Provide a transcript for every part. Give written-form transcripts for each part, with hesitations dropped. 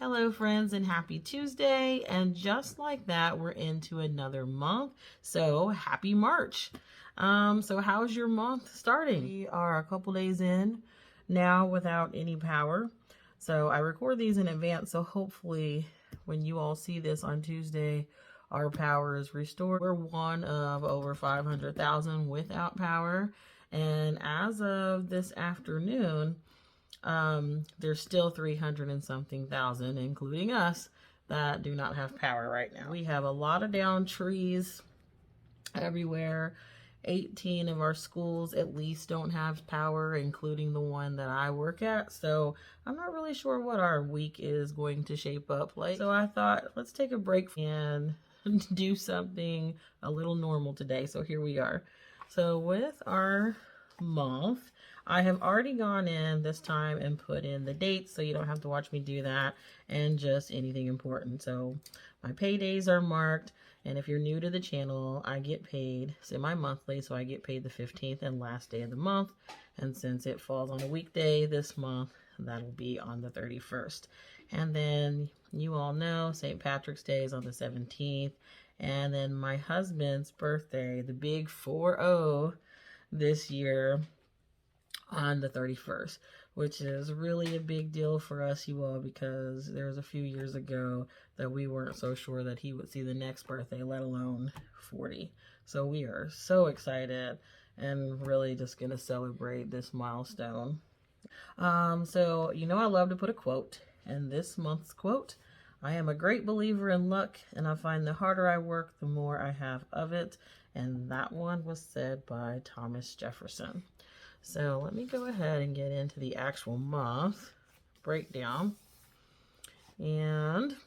Hello friends and happy Tuesday, and just like that we're into another month, so happy March. So how's your month starting? We are a couple days in now without any power, so I record these in advance, so hopefully when you all see this on Tuesday our power is restored. We're one of over 500,000 without power, and as of this afternoon there's still 300 and something thousand, including us, that do not have power right now. We have a lot of down trees everywhere. 18 of our schools at least don't have power, including the one that I work at. So I'm not really sure what our week is going to shape up like. So I thought, let's take a break and do something a little normal today. So here we are. So with our month, I have already gone in this time and put in the dates, so you don't have to watch me do that, and just anything important. So my paydays are marked, and if you're new to the channel, I get paid semi-monthly, so I get paid the 15th and last day of the month, and since it falls on a weekday this month, that'll be on the 31st. And then you all know St. Patrick's Day is on the 17th, and then my husband's birthday, the big 4-0 this year, on the 31st, which is really a big deal for us, you all, because there was a few years ago that we weren't so sure that he would see the next birthday, let alone 40. So we are so excited and really just going to celebrate this milestone. So you know I love to put a quote, and this month's quote: I am a great believer in luck, and I find the harder I work, the more I have of it. And that one was said by Thomas Jefferson. So let me go ahead and get into the actual month breakdown. And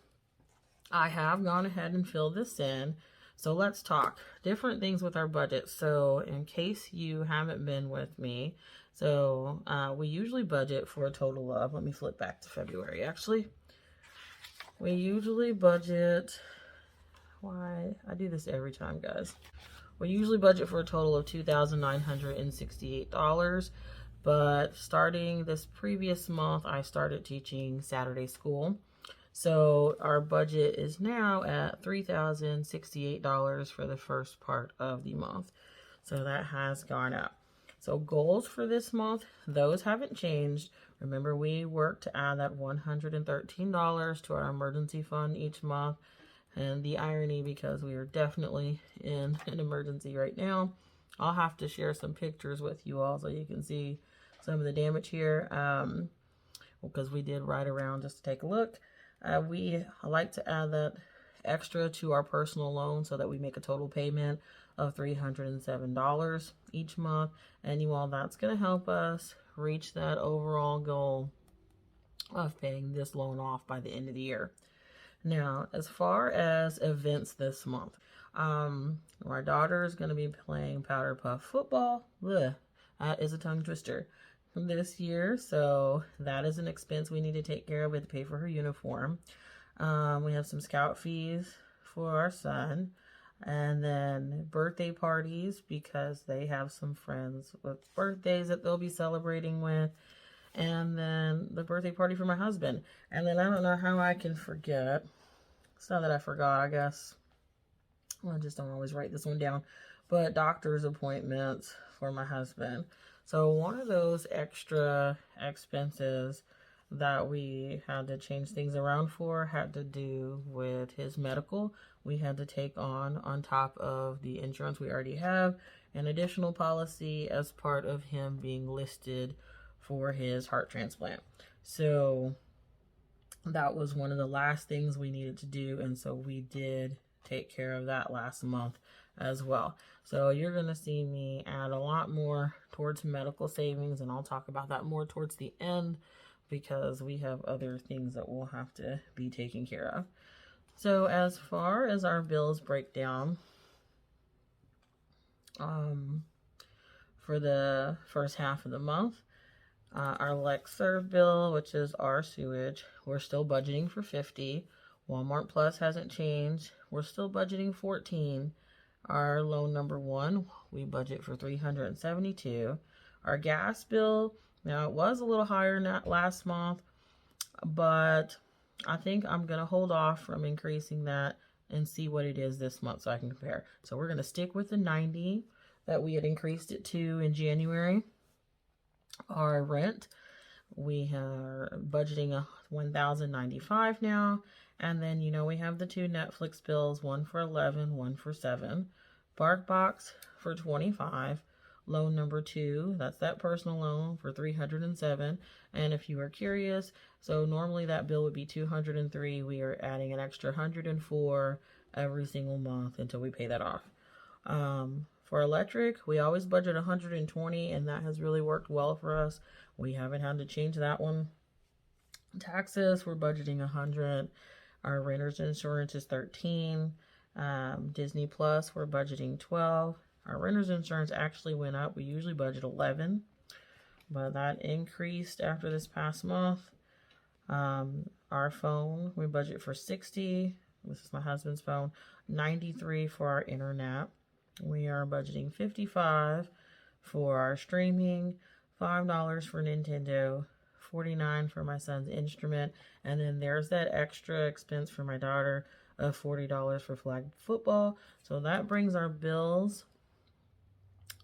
I have gone ahead and filled this in. So let's talk different things with our budget. So in case you haven't been with me, so we usually budget for a total of, let me flip back to February actually. We usually budget, why? I do this every time, guys. We usually budget for a total of $2,968, but starting this previous month, I started teaching Saturday school. So our budget is now at $3,068 for the first part of the month. So that has gone up. So goals for this month, those haven't changed. Remember, we work to add that $113 to our emergency fund each month. And the irony, because we are definitely in an emergency right now, I'll have to share some pictures with you all so you can see some of the damage here, because we did ride around just to take a look. We like to add that extra to our personal loan so that we make a total payment of $307 each month. And you all, that's going to help us reach that overall goal of paying this loan off by the end of the year. Now, as far as events this month, my daughter is going to be playing Powder Puff football. Ugh, that is a tongue twister this year, so that is an expense we need to take care of. We have to pay for her uniform. We have some scout fees for our son, and then birthday parties because they have some friends with birthdays that they'll be celebrating with. And then the birthday party for my husband. And then I don't know how I can forget. It's not that I forgot, I guess. Well, I just don't always write this one down. But doctor's appointments for my husband. So one of those extra expenses that we had to change things around for had to do with his medical. We had to take on top of the insurance we already have, an additional policy as part of him being listed for his heart transplant. So that was one of the last things we needed to do, and so we did take care of that last month as well. So you're going to see me add a lot more towards medical savings, and I'll talk about that more towards the end because we have other things that we'll have to be taking care of. So as far as our bills break down, for the first half of the month, our Lexserv bill, which is our sewage, we're still budgeting for $50. Walmart Plus hasn't changed. We're still budgeting $14. Our loan number 1, we budget for $372. Our gas bill, now it was a little higher than that last month, but I think I'm going to hold off from increasing that and see what it is this month so I can compare. So we're going to stick with the 90 that we had increased it to in January. Our rent, we are budgeting $1,095 now. And then, you know, we have the 2 Netflix bills, one for 11, one for 7. BarkBox for 25. Loan number 2, that's that personal loan for 307. And if you are curious, so normally that bill would be 203. We are adding an extra 104 every single month until we pay that off. For electric, we always budget 120, and that has really worked well for us. We haven't had to change that one. Taxes, we're budgeting 100. Our renter's insurance is 13. Disney Plus, we're budgeting 12. Our renter's insurance actually went up. We usually budget 11, but that increased after this past month. Our phone, we budget for 60. This is my husband's phone. 93 for our internet. We are budgeting 55 for our streaming, $5 for Nintendo, 49 for my son's instrument, and then there's that extra expense for my daughter of $40 for flag football. So that brings our bills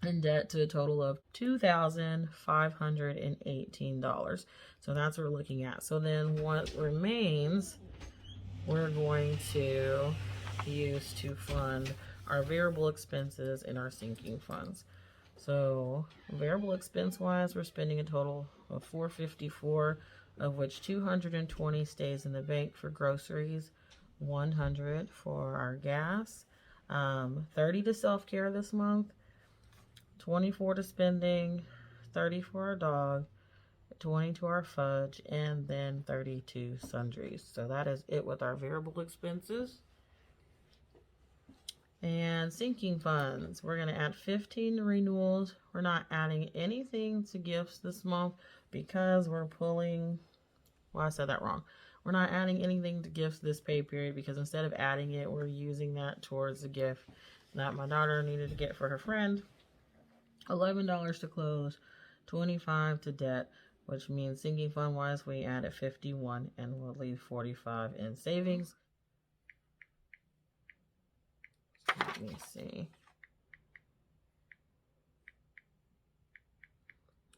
and debt to a total of $2,518. So that's what we're looking at. So then what remains, we're going to use to fund our variable expenses and our sinking funds. So variable expense wise, we're spending a total of $454, of which $220 stays in the bank for groceries, $100 for our gas, $30 to self-care this month, $24 to spending, $30 for our dog, $20 to our fudge, and then $30 to sundries. So that is it with our variable expenses. And sinking funds, we're going to add 15 renewals. We're not adding anything to gifts this month because we're pulling, well, I said that wrong. We're not adding anything to gifts this pay period because instead of adding it, we're using that towards the gift that my daughter needed to get for her friend. $11 to close, $25 to debt, which means sinking fund wise, we added 51 and we'll leave 45 in savings. Let me see.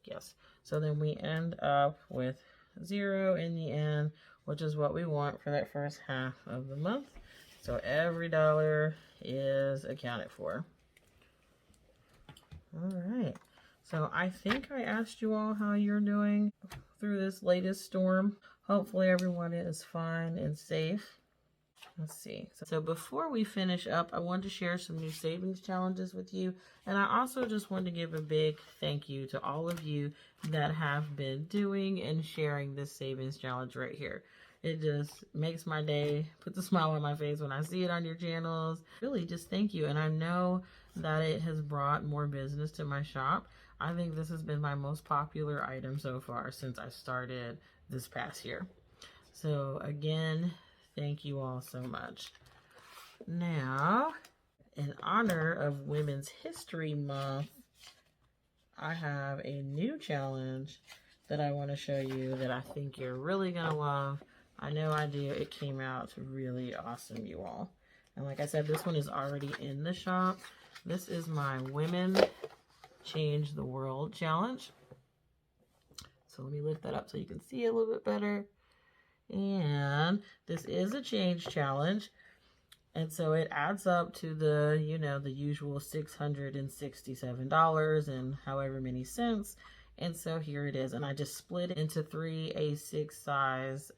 Yes. So then we end up with 0 in the end, which is what we want for that first half of the month. So every dollar is accounted for. All right. So I think I asked you all how you're doing through this latest storm. Hopefully everyone is fine and safe. Let's see. So before we finish up, I wanted to share some new savings challenges with you. And I also just wanted to give a big thank you to all of you that have been doing and sharing this savings challenge right here. It just makes my day, puts a smile on my face when I see it on your channels. Really, just thank you. And I know that it has brought more business to my shop. I think this has been my most popular item so far since I started this past year. So again, thank you all so much. Now, in honor of Women's History Month, I have a new challenge that I want to show you that I think you're really going to love. I know I do. It came out really awesome, you all. And like I said, this one is already in the shop. This is my Women Change the World challenge. So let me lift that up so you can see it a little bit better. And this is a change challenge. And so it adds up to the, you know, the usual $667 and however many cents. And so here it is. And I just split it into 3 A6 size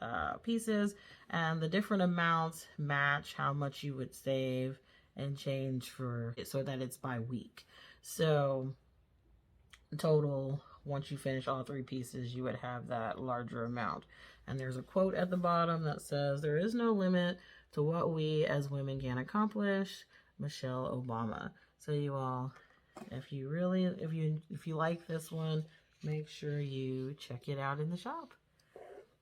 pieces. And the different amounts match how much you would save and change for it so that it's by week. So total, once you finish all 3 pieces, you would have that larger amount. And there's a quote at the bottom that says, "There is no limit to what we as women can accomplish, Michelle Obama." So you all, if you like this one, make sure you check it out in the shop.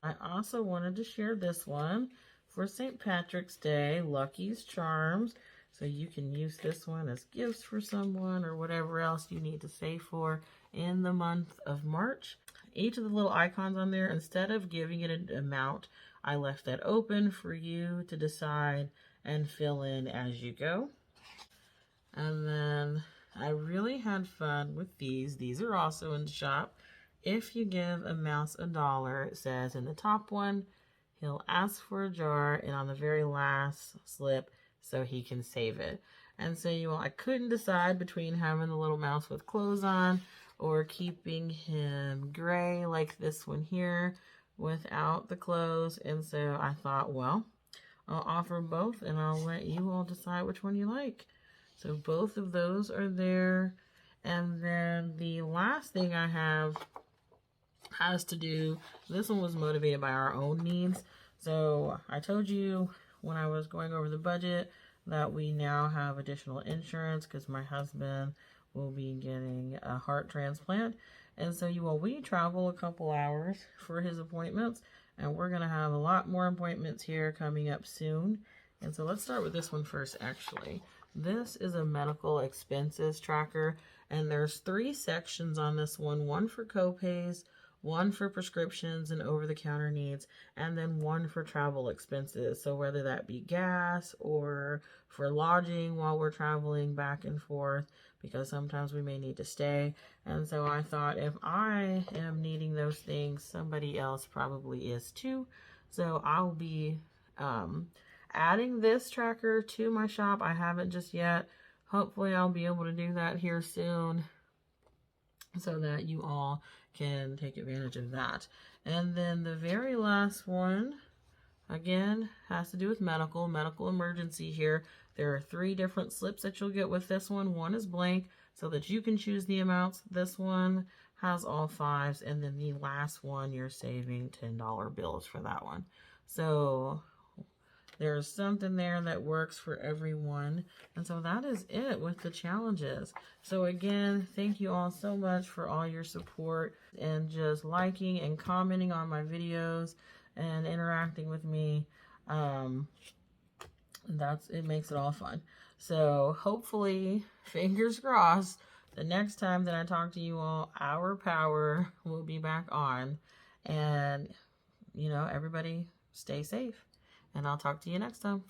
I also wanted to share this one for St. Patrick's Day, Lucky's Charms. So you can use this one as gifts for someone or whatever else you need to save for in the month of March. Each of the little icons on there, instead of giving it an amount, I left that open for you to decide and fill in as you go. And then I really had fun with these. These are also in the shop. If you give a mouse $1, it says in the top one, he'll ask for a jar, and on the very last slip, so he can save it. And so I couldn't decide between having the little mouse with clothes on or keeping him gray like this one here without the clothes. And so I thought, well, I'll offer both and I'll let you all decide which one you like. So both of those are there. And then the last thing I have has to do, this one was motivated by our own needs. So I told you when I was going over the budget that we now have additional insurance because my husband will be getting a heart transplant. And so we travel a couple hours for his appointments, and we're going to have a lot more appointments here coming up soon. And so let's start with this one first, actually. This is a medical expenses tracker, and there's 3 sections on this one for copays, 1 for prescriptions and over-the-counter needs, and then 1 for travel expenses. So whether that be gas or for lodging while we're traveling back and forth, because sometimes we may need to stay. And so I thought if I am needing those things, somebody else probably is too. So I'll be adding this tracker to my shop. I haven't just yet. Hopefully I'll be able to do that here soon so that you all can take advantage of that. And then the very last one, again, has to do with medical emergency here. There are 3 different slips that you'll get with this one. One is blank so that you can choose the amounts. This one has all 5s, and then the last one you're saving $10 bills for that one. So there's something there that works for everyone. And so that is it with the challenges. So again, thank you all so much for all your support and just liking and commenting on my videos and interacting with me. It makes it all fun. So hopefully, fingers crossed, the next time that I talk to you all, our power will be back on. And, everybody stay safe. And I'll talk to you next time.